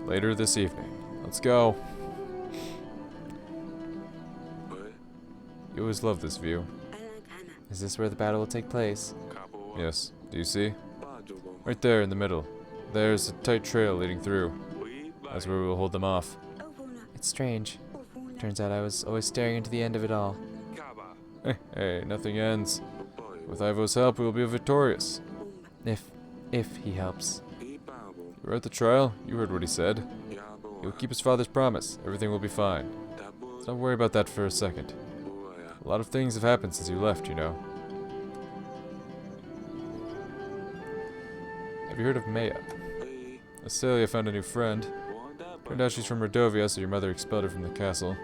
Later this evening. Let's go. You always love this view. Is this where the battle will take place? Yes. Do you see? Right there in the middle. There's a tight trail leading through. That's where we will hold them off. It's strange. Turns out I was always staring into the end of it all. Hey, nothing ends. With Ivo's help, we will be victorious. If he helps. You were at the trial. You heard what he said. He will keep his father's promise. Everything will be fine. So don't worry about that for a second. A lot of things have happened since you left, you know. Have you heard of Maya? Acelia found a new friend. Turned out she's from Rodovia, so your mother expelled her from the castle.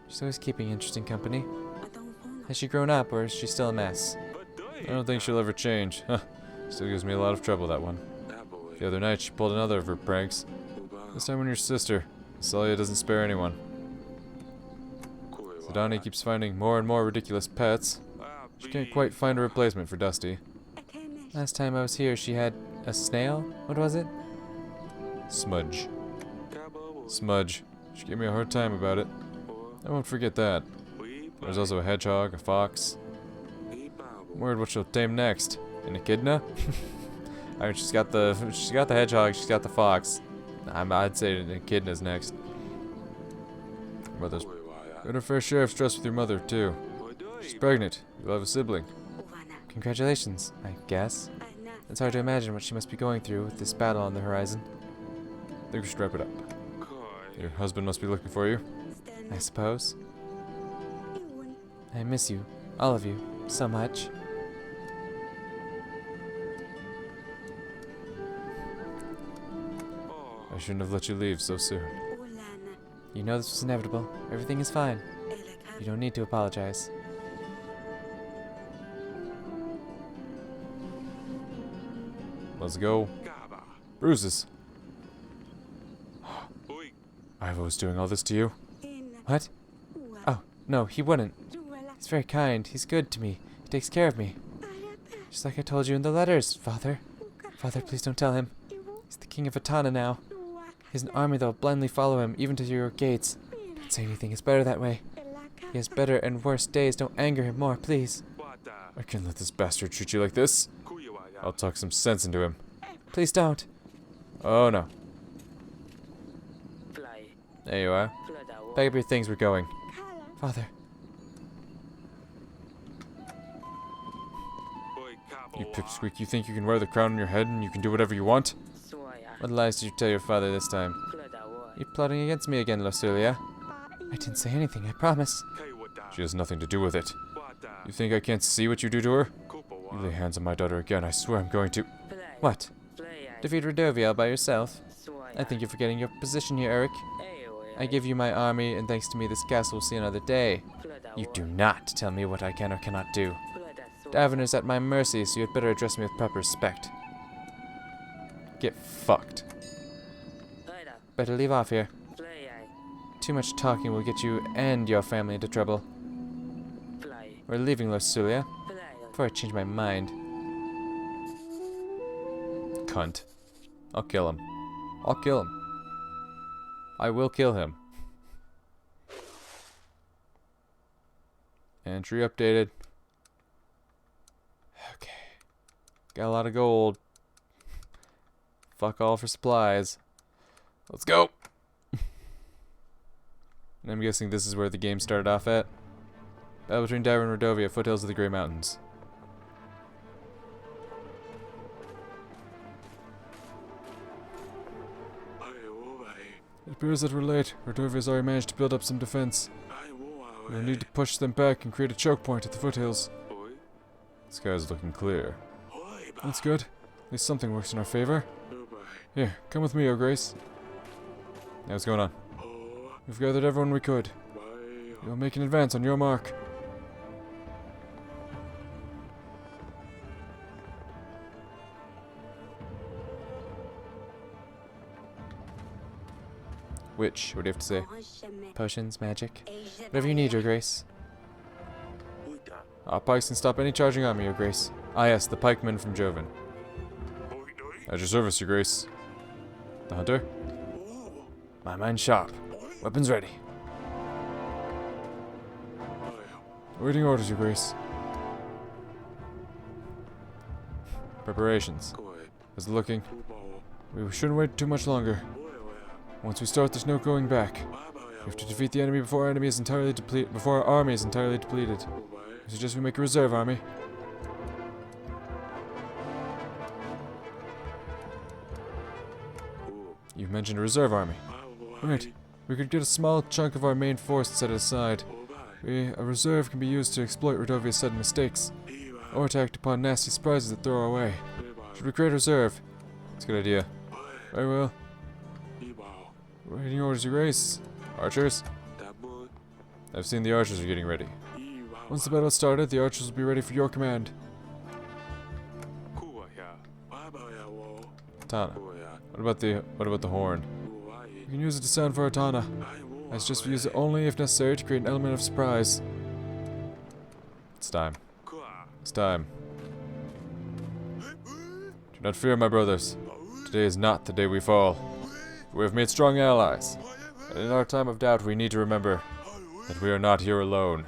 She's always keeping interesting company. Has she grown up, or is she still a mess? I don't think she'll ever change. Huh. Still gives me a lot of trouble, that one. The other night, she pulled another of her pranks. This time on your sister. Acelia doesn't spare anyone. Zidane keeps finding more and more ridiculous pets. She can't quite find a replacement for Dusty. Last time I was here, she had a snail? What was it? Smudge. Smudge. She gave me a hard time about it. I won't forget that. There's also a hedgehog, a fox. I'm worried what she'll tame next. An echidna? I mean, she's got the hedgehog, she's got the fox. I'd say an echidna's next. Mother's got her fair share of stress with your mother, too. She's pregnant. You'll have a sibling. Congratulations, I guess. It's hard to imagine what she must be going through with this battle on the horizon. I think we should wrap it up. Your husband must be looking for you. I suppose. I miss you, all of you, so much. I shouldn't have let you leave so soon. You know this was inevitable. Everything is fine. You don't need to apologize. Let's go. Bruises. Ivo's doing all this to you? What? Oh, no, he wouldn't. He's very kind. He's good to me. He takes care of me. Just like I told you in the letters, Father. Father, please don't tell him. He's the king of Atana now. He has an army that will blindly follow him, even to your gates. Don't say anything. It's better that way. He has better and worse days. Don't anger him more, please. I can't let this bastard treat you like this. I'll talk some sense into him. Please don't. Oh no. There you are. Pack up your things, we're going. Father. You pipsqueak, you think you can wear the crown on your head and you can do whatever you want? What lies did you tell your father this time? You're plotting against me again, Lucilia. I didn't say anything, I promise. She has nothing to do with it. You think I can't see what you do to her? You lay hands on my daughter again, I swear I'm going to... What? Defeat Rodovia by yourself? I think you're forgetting your position here, Eric. I give you my army, and thanks to me this castle will see another day. You do not tell me what I can or cannot do. Davin is at my mercy, so you had better address me with proper respect. Get fucked. Better leave off here. Too much talking will get you and your family into trouble. We're leaving Lucilia. Before I change my mind. Cunt. I'll kill him. I'll kill him. I will kill him. Entry updated. Okay. Got a lot of gold. Fuck all for supplies. Let's go! And I'm guessing this is where the game started off at. Battle between Davin and Rodovia, foothills of the Grey Mountains. It appears that we're late. Rodovia's already managed to build up some defense. We'll need to push them back and create a choke point at the foothills. The sky's looking clear. That's good. At least something works in our favor. Here, come with me, Your Grace. Yeah, what's going on? We've gathered everyone we could. We'll make an advance on your mark. Which? What do you have to say? Potions, magic. Whatever you need, Your Grace. Our pikes can stop any charging army, Your Grace. Ah yes, the pikemen from Joven. At your service, Your Grace. The hunter? My mind sharp. Weapons ready. Awaiting orders, Your Grace. Preparations. How's it looking? We shouldn't wait too much longer. Once we start, there's no going back. We have to defeat the enemy before our army is entirely depleted. I suggest we make a reserve army. You mentioned a reserve army. Right. We could get a small chunk of our main force set aside. A reserve can be used to exploit Radovia's sudden mistakes, or to act upon nasty surprises that throw our way. Should we create a reserve? That's a good idea. Very well. Waiting orders, Your Grace. Archers? I've seen the archers are getting ready. Once the battle started, the archers will be ready for your command. Tana. What about the horn? You can use it to sound for Atana. I suggest we use it only if necessary to create an element of surprise. It's time. It's time. Do not fear, my brothers. Today is not the day we fall. We have made strong allies. And in our time of doubt, we need to remember that we are not here alone.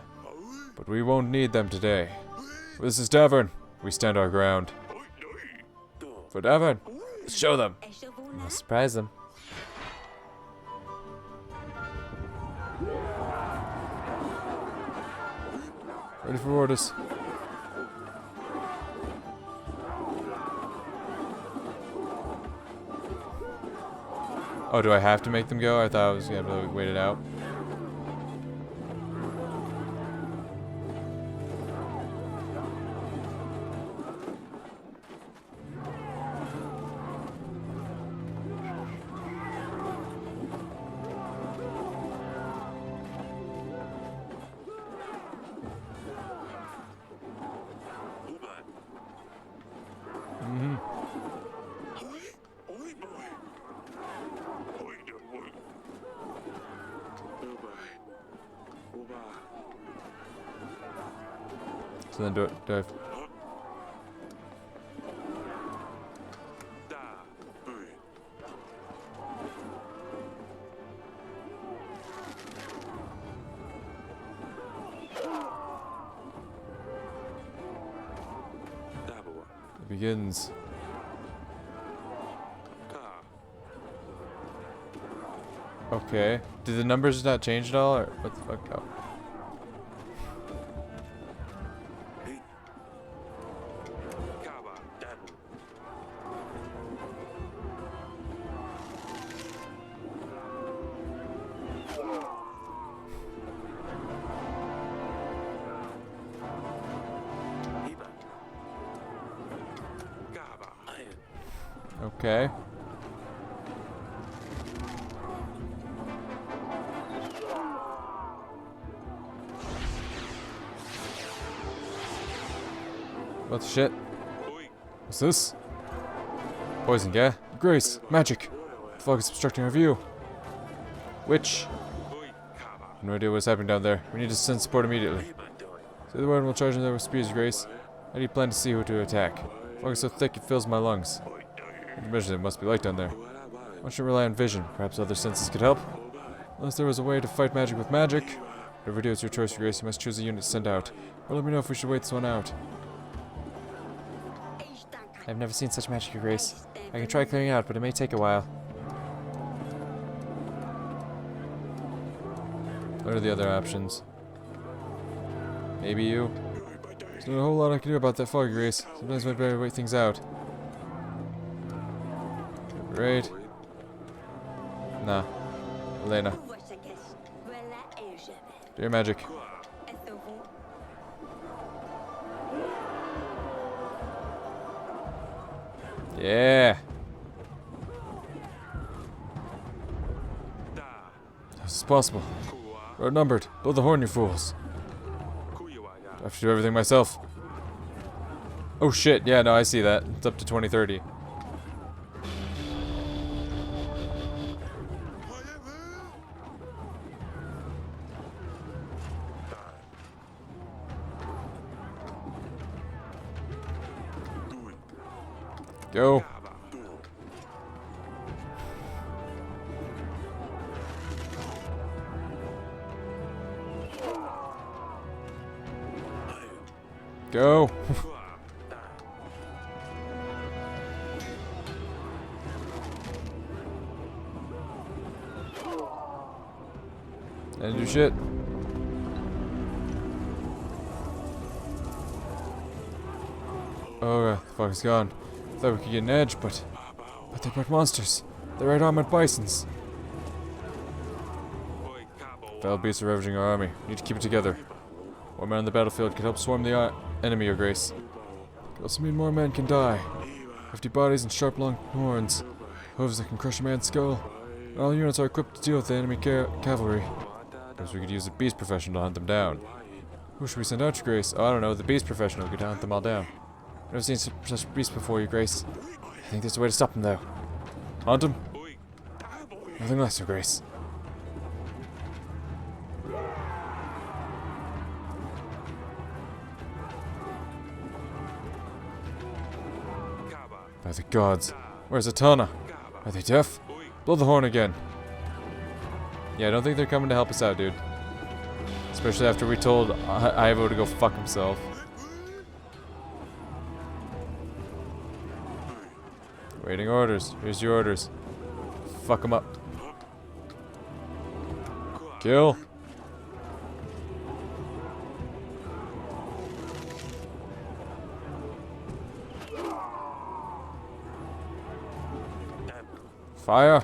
But we won't need them today. For this is Davern. We stand our ground. For Davern, let's show them. I'll surprise them. Ready for orders. Oh, do I have to make them go? I thought I was gonna have to wait it out. So then do I... It begins. Okay. Did the numbers not change at all, or what the fuck? Oh. Okay. What the shit? What's this? Poison, yeah? Grace, magic. The fog is obstructing our view. Witch. No idea what's happening down there. We need to send support immediately. Say the word and we'll charge in there with speed, Grace. How do you plan to see who to attack? The fog is so thick it fills my lungs. I can imagine it must be light down there. Why should rely on vision? Perhaps other senses could help? Unless there was a way to fight magic with magic. Whatever you do, it's your choice, Grace. You must choose a unit to send out. Or let me know if we should wait this one out. I've never seen such magic, Your Grace. I can try clearing out, but it may take a while. What are the other options? Maybe you? There's not a whole lot I can do about that fog, Grace. Sometimes I'd better wait things out. Great. Nah. Elena. Do your magic. Yeah. How is this possible? We're outnumbered. Blow the horn, you fools. Do I have to do everything myself? Oh shit, yeah, no, I see that. It's up to 2030. Go. Go! And do shit. Oh, the fuck is gone. Thought we could get an edge, but they brought monsters. They're right armored bisons. Foul beasts are ravaging our army. We need to keep it together. One man on the battlefield can help swarm the enemy, Your Grace. Could also mean more men can die. 50 bodies and sharp long horns. Hooves that can crush a man's skull. All units are equipped to deal with the enemy cavalry. Perhaps we could use a beast professional to hunt them down. Who should we send out, Your Grace? Oh, I don't know. The beast professional could hunt them all down. I've never seen such beasts before, Your Grace. I think there's a way to stop them, though. Hunt them? Nothing less, Your Grace. By the gods. Where's Atana? Are they deaf? Blow the horn again. Yeah, I don't think they're coming to help us out, dude. Especially after we told Ivo to go fuck himself. Waiting orders. Here's your orders. Fuck him up. Kill. Fire.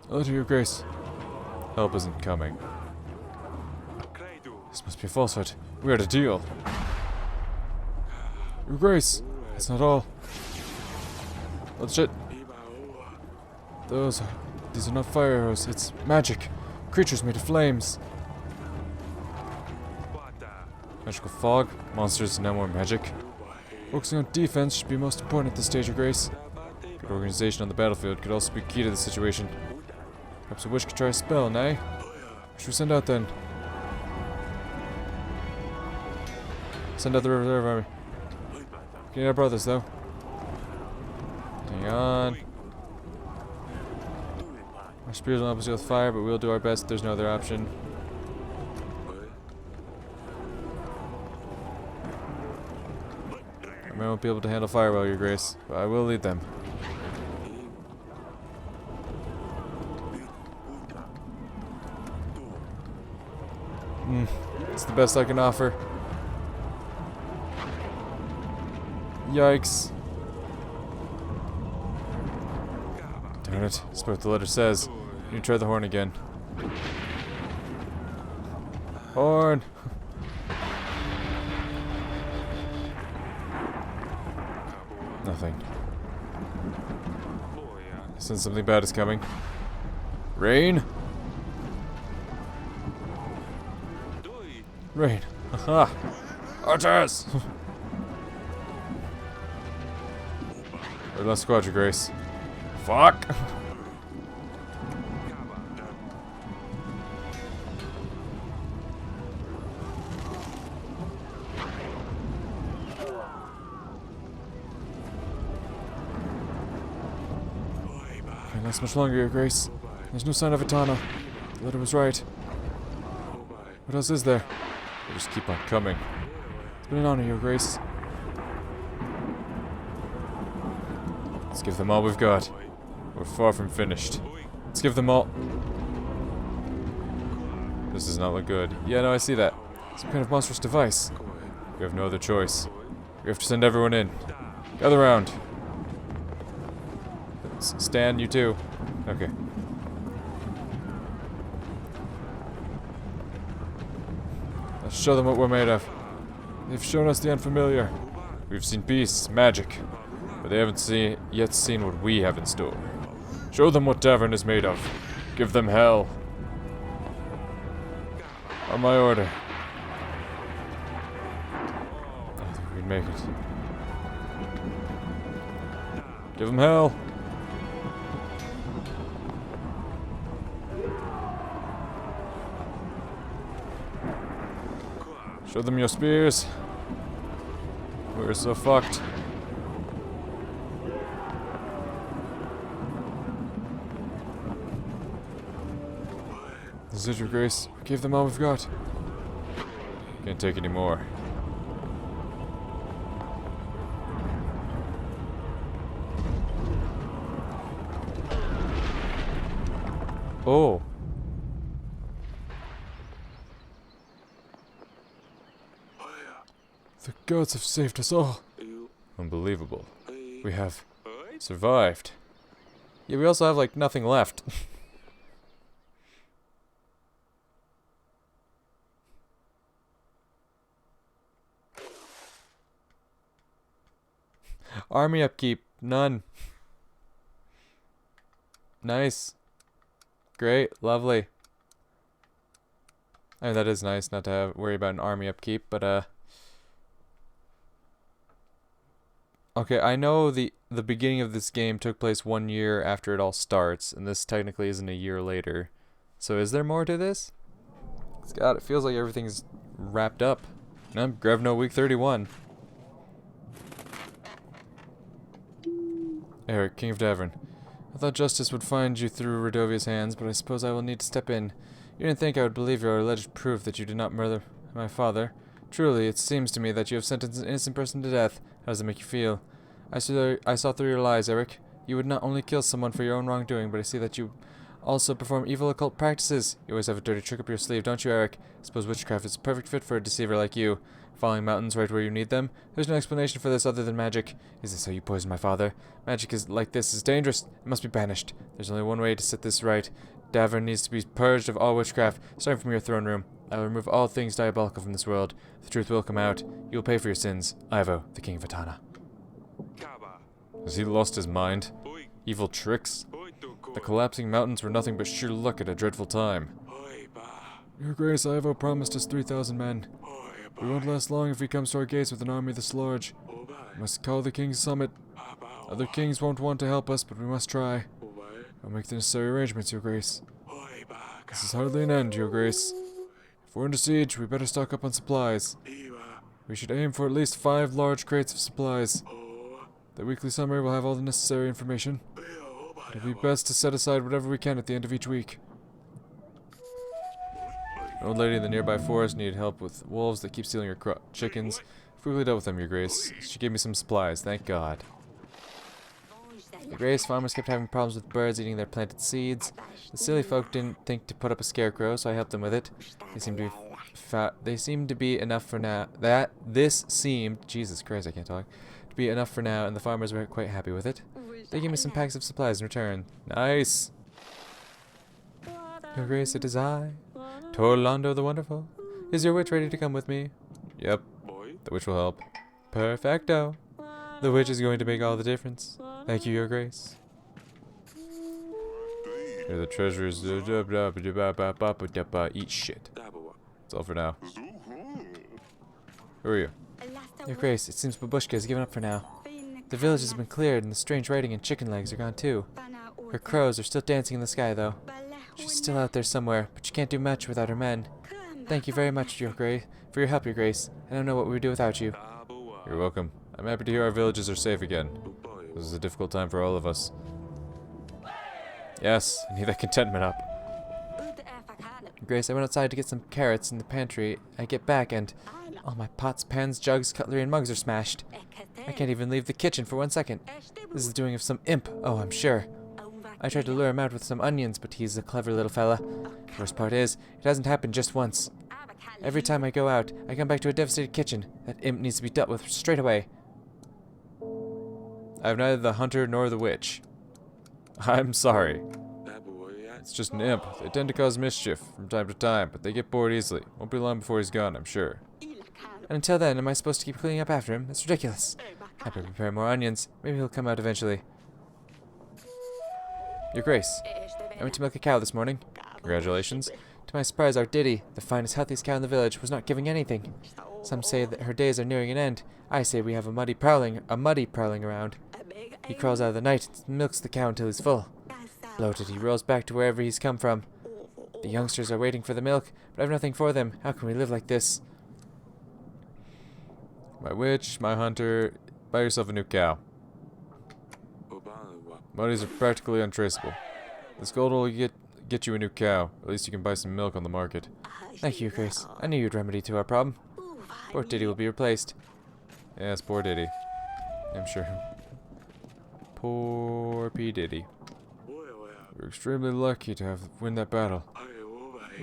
Oh, to Your Grace. Help isn't coming. This must be a falsehood. We are to deal. Your Grace. That's not all. Oh shit. These are not fire arrows. It's magic. Creatures made of flames. Magical fog. Monsters, now more magic. Focusing on defense should be most important at this stage, Your Grace. Good organization on the battlefield could also be key to the situation. Perhaps a witch could try a spell, nay? What should we send out then? Send out the reserve army. We need our brothers, though. Hang on. Our spears will help us with fire, but we'll do our best. There's no other option. Our men won't be able to handle fire well, Your Grace, but I will lead them. It's the best I can offer. Yikes. Darn it. That's what the letter says. You try the horn again. Horn! Nothing. Since something bad is coming. Rain? Rain. Haha. Archers! Or last squad, Your Grace. Fuck! Can't last much longer, Your Grace. There's no sign of Atana. The letter was right. What else is there? They just keep on coming. It's been an honor, Your Grace. Let's give them all we've got. We're far from finished. Let's give them all... This does not look good. Yeah, no, I see that. Some kind of monstrous device. We have no other choice. We have to send everyone in. Gather round. Stan, you too. Okay. Let's show them what we're made of. They've shown us the unfamiliar. We've seen beasts, magic, but they haven't yet seen what we have in store. Show them what Tavern is made of. Give them hell. On my order. I think we can make it. Give them hell. Show them your spears. We're so fucked. This is it, Your Grace. We gave them all we've got. Can't take any more. Oh. The gods have saved us all. Unbelievable. We have survived. Yeah, we also have, like, nothing left. Army upkeep. None. Nice. Great. Lovely. I mean, that is nice not to have worry about an army upkeep, but, okay, I know the beginning of this game took place 1 year after it all starts, and this technically isn't a year later. So is there more to this? God, it feels like everything's wrapped up. No, Grevno week 31. Eric, King of Davern. I thought justice would find you through Radovia's hands, but I suppose I will need to step in. You didn't think I would believe your alleged proof that you did not murder my father. Truly, it seems to me that you have sentenced an innocent person to death. How does it make you feel? I saw through your lies, Eric. You would not only kill someone for your own wrongdoing, but I see that you also perform evil occult practices. You always have a dirty trick up your sleeve, don't you, Eric? I suppose witchcraft is a perfect fit for a deceiver like you. Falling mountains right where you need them? There's no explanation for this other than magic. Is this how you poisoned my father? Magic like this is dangerous. It must be banished. There's only one way to set this right. Davern needs to be purged of all witchcraft, starting from your throne room. I will remove all things diabolical from this world. The truth will come out. You will pay for your sins. Ivo, the King of Atana. Has he lost his mind? Evil tricks? The collapsing mountains were nothing but sheer luck at a dreadful time. Your Grace, Ivo promised us 3,000 men. We won't last long if he comes to our gates with an army this large. We must call the King's Summit. Other kings won't want to help us, but we must try. I'll make the necessary arrangements, Your Grace. This is hardly an end, Your Grace. If we're under siege, we better stock up on supplies. We should aim for at least 5 large crates of supplies. The weekly summary will have all the necessary information. It'll be best to set aside whatever we can at the end of each week. An old lady in the nearby forest needed help with wolves that keep stealing her chickens. I've quickly dealt with them, Your Grace. She gave me some supplies, thank God. Your Grace, farmers kept having problems with birds eating their planted seeds. The silly folk didn't think to put up a scarecrow, so I helped them with it. They seemed to be enough for now. This seemed, Jesus Christ, I can't talk, to be enough for now, and the farmers were quite happy with it. They gave me some packs of supplies in return. Nice. Your Grace, it is I, Torlando the Wonderful. Is your witch ready to come with me? Yep. The witch will help. Perfecto. The witch is going to make all the difference. Thank you, Your Grace. Here are the treasures. Eat shit. That's all for now. Who are you? Your Grace, it seems Babushka has given up for now. The village has been cleared, and the strange writing and chicken legs are gone too. Her crows are still dancing in the sky, though. She's still out there somewhere, but she can't do much without her men. Thank you very much, Your Grace, for your help, Your Grace. I don't know what we would do without you. You're welcome. I'm happy to hear our villages are safe again. This is a difficult time for all of us. Yes, I need that contentment up. Grace, I went outside to get some carrots in the pantry. I get back and all my pots, pans, jugs, cutlery, and mugs are smashed. I can't even leave the kitchen for 1 second. This is the doing of some imp, oh, I'm sure. I tried to lure him out with some onions, but he's a clever little fella. The worst part is, it hasn't happened just once. Every time I go out, I come back to a devastated kitchen. That imp needs to be dealt with straight away. I have neither the hunter nor the witch. I'm sorry. It's just an imp. They tend to cause mischief from time to time, but they get bored easily. Won't be long before he's gone, I'm sure. And until then, am I supposed to keep cleaning up after him? It's ridiculous. I better prepare more onions. Maybe he'll come out eventually. Your Grace, I went to milk a cow this morning. Congratulations. To my surprise, our Diddy, the finest, healthiest cow in the village, was not giving anything. Some say that her days are nearing an end. I say we have a muddy prowling around. He crawls out of the night and milks the cow until he's full. Bloated, he rolls back to wherever he's come from. The youngsters are waiting for the milk, but I've nothing for them. How can we live like this? My witch, my hunter, buy yourself a new cow. Bodies are practically untraceable. This gold will get get you a new cow. At least you can buy some milk on the market. Thank you, Grace. I knew you'd remedy to our problem. Poor Diddy will be replaced. Yes, poor Diddy. I'm sure. Poor P. Diddy. We're extremely lucky to have win that battle.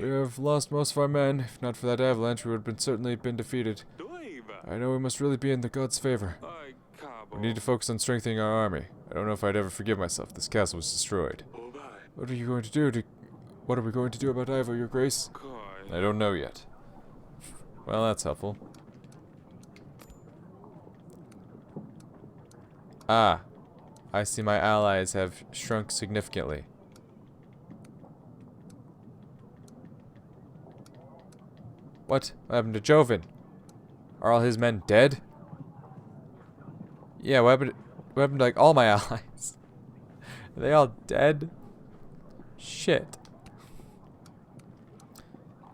We have lost most of our men. If not for that avalanche, we would have certainly been defeated. I know we must really be in the gods' favor. We need to focus on strengthening our army. I don't know if I'd ever forgive myself. This castle was destroyed. What are you going to do what are we going to do about Ivo, your grace? I don't know yet. Well, that's helpful. Ah. I see my allies have shrunk significantly. What happened to Joven? Are all his men dead? Yeah, what happened to like all my allies? Are they all dead? Shit.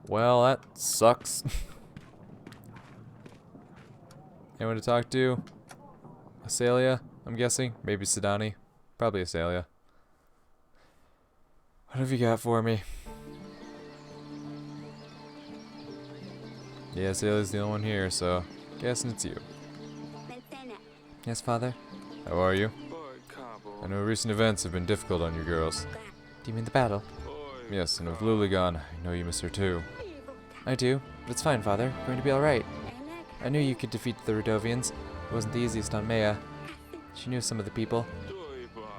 Well, that sucks. Anyone to talk to? Asalia, I'm guessing. Maybe Sidani. Probably Asalia. What have you got for me? Yeah, Asalia's the only one here, so guessing it's you. Yes, Father? How are you? I know recent events have been difficult on you girls. Do you mean the battle? Yes, and with Luli gone, I know you miss her too. I do, but it's fine, Father. We're going to be alright. I knew you could defeat the Rudovians. It wasn't the easiest on Maya. She knew some of the people.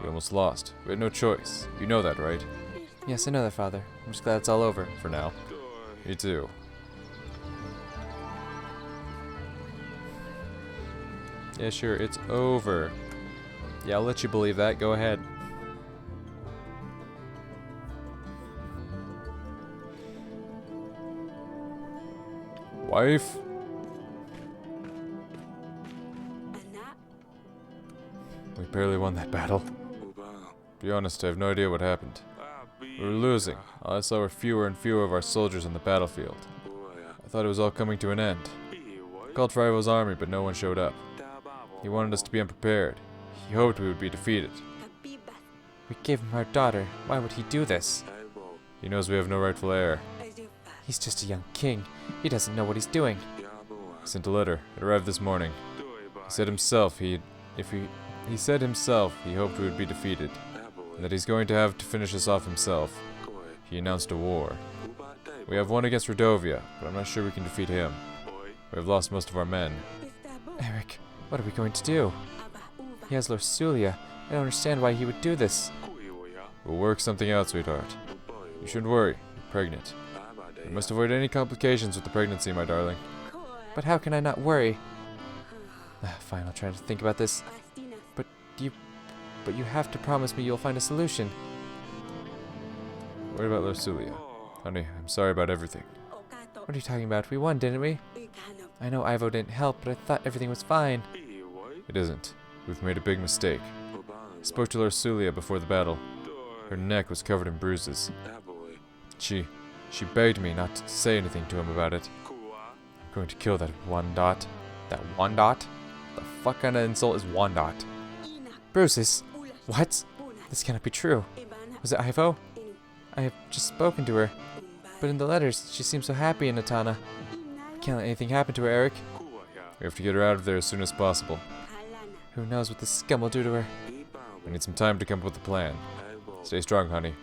We almost lost. We had no choice. You know that, right? Yes, I know that, Father. I'm just glad it's all over. For now. Me too. Yeah, sure, it's over. Yeah, I'll let you believe that. Go ahead. Wife? We barely won that battle. To be honest, I have no idea what happened. We were losing. All I saw were fewer and fewer of our soldiers on the battlefield. I thought it was all coming to an end. I called for Ivo's army, but no one showed up. He wanted us to be unprepared. He hoped we would be defeated. We gave him our daughter. Why would he do this? He knows we have no rightful heir. He's just a young king. He doesn't know what he's doing. He sent a letter. It arrived this morning. He said himself he hoped we would be defeated, and that he's going to have to finish us off himself. He announced a war. We have won against Rodovia, but I'm not sure we can defeat him. We have lost most of our men. Eric, what are we going to do? He has Lorsulia. I don't understand why he would do this. We'll work something out, sweetheart. You shouldn't worry. You're pregnant. You must avoid any complications with the pregnancy, my darling. But how can I not worry? Fine, I'll try to think about this. But you have to promise me you'll find a solution. Worry about Lorsulia. Honey, I'm sorry about everything. What are you talking about? We won, didn't we? I know Ivo didn't help, but I thought everything was fine. It isn't. We've made a big mistake. I spoke to Lorsulia before the battle. Her neck was covered in bruises. She begged me not to say anything to him about it. I'm going to kill that Wandot. That Wandot? The fuck kind of insult is Wandot? Bruises? What? This cannot be true. Was it Ivo? I have just spoken to her. But in the letters, she seems so happy in Natana. Can't let anything happen to her, Eric. We have to get her out of there as soon as possible. Who knows what this scum will do to her? We need some time to come up with a plan. Stay strong, honey.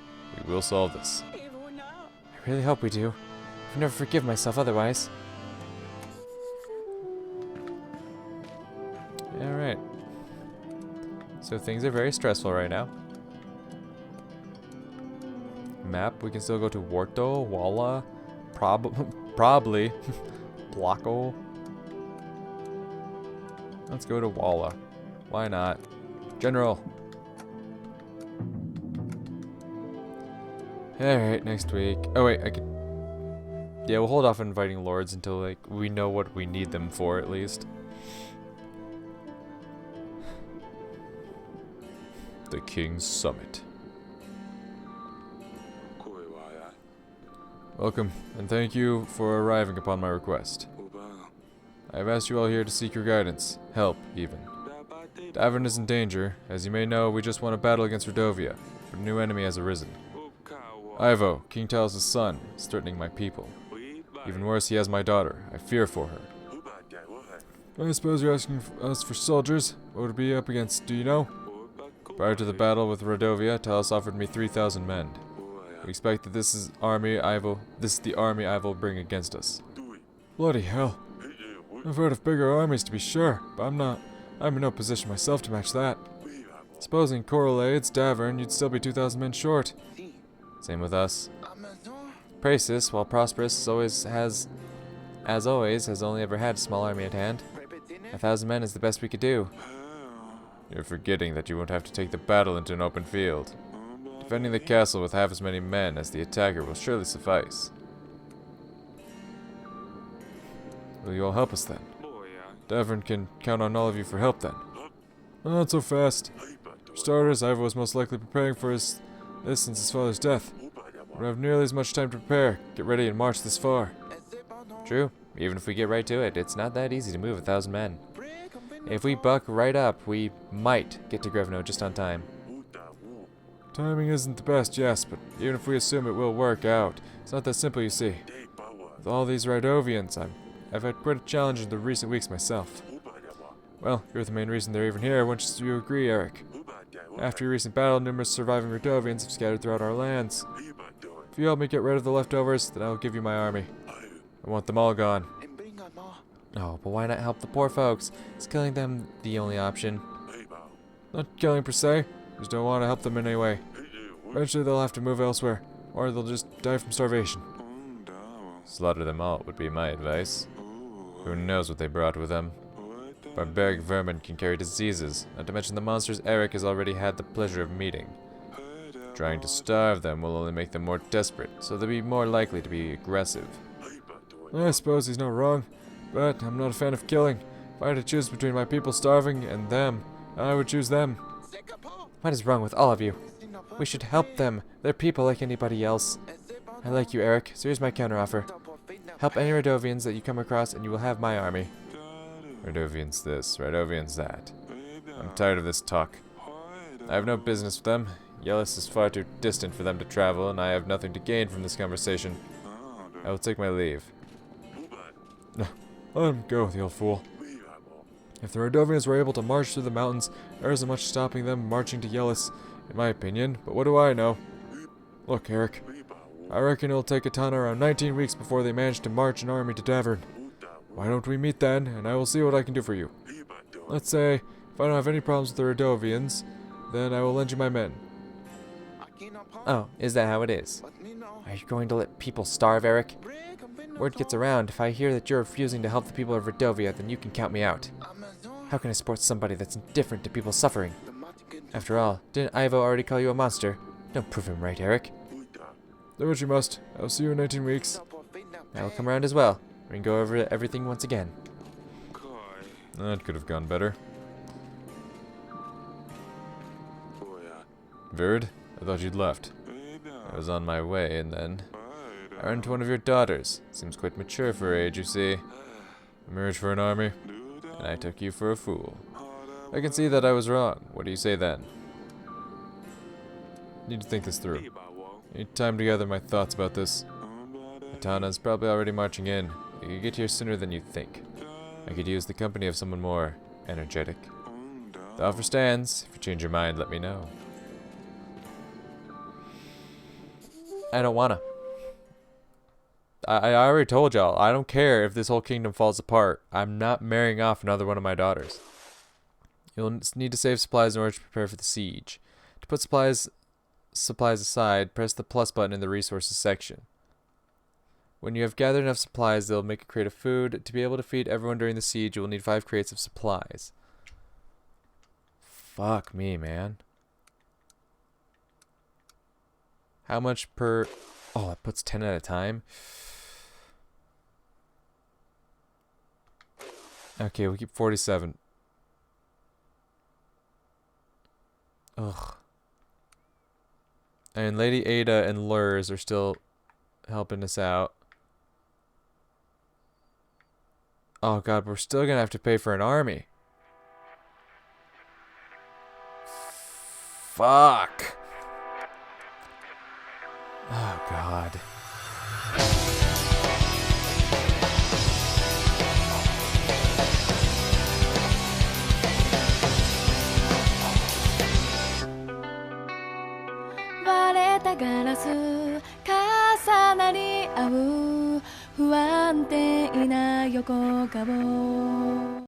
We will solve this. I really hope we do. I'll never forgive myself otherwise. Alright. So things are very stressful right now. Map, we can still go to Warto, Walla, probably, Blocko. Let's go to Walla. Why not? General. Alright, next week. Oh wait, I could... Yeah, we'll hold off on inviting lords until, like, we know what we need them for, at least. The King's Summit. Welcome, and thank you for arriving upon my request. I have asked you all here to seek your guidance, help, even. Davern is in danger. As you may know, we just won a battle against Rodovia, but a new enemy has arisen. Ivo, King Talos' son, is threatening my people. Even worse, he has my daughter. I fear for her. I suppose you're asking us for soldiers. What would we be up against, do you know? Prior to the battle with Rodovia, Talos offered me 3,000 men. We expect that this is the army Ivo will bring against us. Bloody hell. I've heard of bigger armies to be sure, but I'm in no position myself to match that. Supposing Correlades, Davern, you'd still be 2,000 men short. Same with us. Praesus, while prosperous, has only ever had a small army at hand. 1,000 men is the best we could do. You're forgetting that you won't have to take the battle into an open field. Defending the castle with half as many men as the attacker will surely suffice. Will you all help us then? Davern can count on all of you for help then. Not so fast. For starters, Ivo was most likely preparing for this since his father's death. We don't have nearly as much time to prepare, get ready, and march this far. True. Even if we get right to it, it's not that easy to move 1,000 men. If we buck right up, we might get to Grevno just on time. Timing isn't the best, yes, but even if we assume it will work out, it's not that simple, you see. With all these Radovians, I've had quite a challenge in the recent weeks myself. Well, you're the main reason they're even here, wouldn't you agree, Eric? After your recent battle, numerous surviving Radovians have scattered throughout our lands. If you help me get rid of the leftovers, then I will give you my army. I want them all gone. Oh, but why not help the poor folks? Is killing them the only option? Not killing per se, just don't want to help them in any way. Eventually they'll have to move elsewhere, or they'll just die from starvation. Slaughter them all would be my advice. Who knows what they brought with them? Barbaric vermin can carry diseases, not to mention the monsters Eric has already had the pleasure of meeting. Trying to starve them will only make them more desperate, so they'll be more likely to be aggressive. I suppose he's not wrong, but I'm not a fan of killing. If I had to choose between my people starving and them, I would choose them. What is wrong with all of you? We should help them. They're people like anybody else. I like you, Eric, so here's my counteroffer. Help any Radovians that you come across and you will have my army. Radovians this, Radovians that. I'm tired of this talk. I have no business with them. Yelis is far too distant for them to travel, and I have nothing to gain from this conversation. I will take my leave. No, let him go, the old fool. If the Radovians were able to march through the mountains, there isn't much stopping them marching to Yelis, in my opinion, but what do I know? Look, Eric, I reckon it'll take Atana around 19 weeks before they manage to march an army to Davern. Why don't we meet then, and I will see what I can do for you. Let's say, if I don't have any problems with the Radovians, then I will lend you my men. Oh, is that how it is? Are you going to let people starve, Eric? Word gets around, if I hear that you're refusing to help the people of Rodovia, then you can count me out. How can I support somebody that's indifferent to people suffering? After all, didn't Ivo already call you a monster? Don't prove him right, Eric. Do what you must. I'll see you in 19 weeks. I'll come around as well. We can go over everything once again. That could have gone better. Verd, I thought you'd left. I was on my way, and then I ran into one of your daughters. Seems quite mature for her age, you see. Emerged for an army, and I took you for a fool. I can see that I was wrong. What do you say then? Need to think this through. Need time to gather my thoughts about this. Atana's probably already marching in. You could get here sooner than you think. I could use the company of someone more energetic. The offer stands. If you change your mind, let me know. I don't wanna. I already told y'all, I don't care if this whole kingdom falls apart. I'm not marrying off another one of my daughters. You'll need to save supplies in order to prepare for the siege. To put supplies aside, press the plus button in the resources section. When you have gathered enough supplies, they'll make a crate of food. To be able to feed everyone during the siege, you will need 5 crates of supplies. Fuck me, man. How much per... Oh, it puts 10 at a time? Okay, we'll keep 47. Ugh. And Lady Ada and Lurs are still helping us out. Oh god, we're still gonna have to pay for an army. Fuck. Oh, God.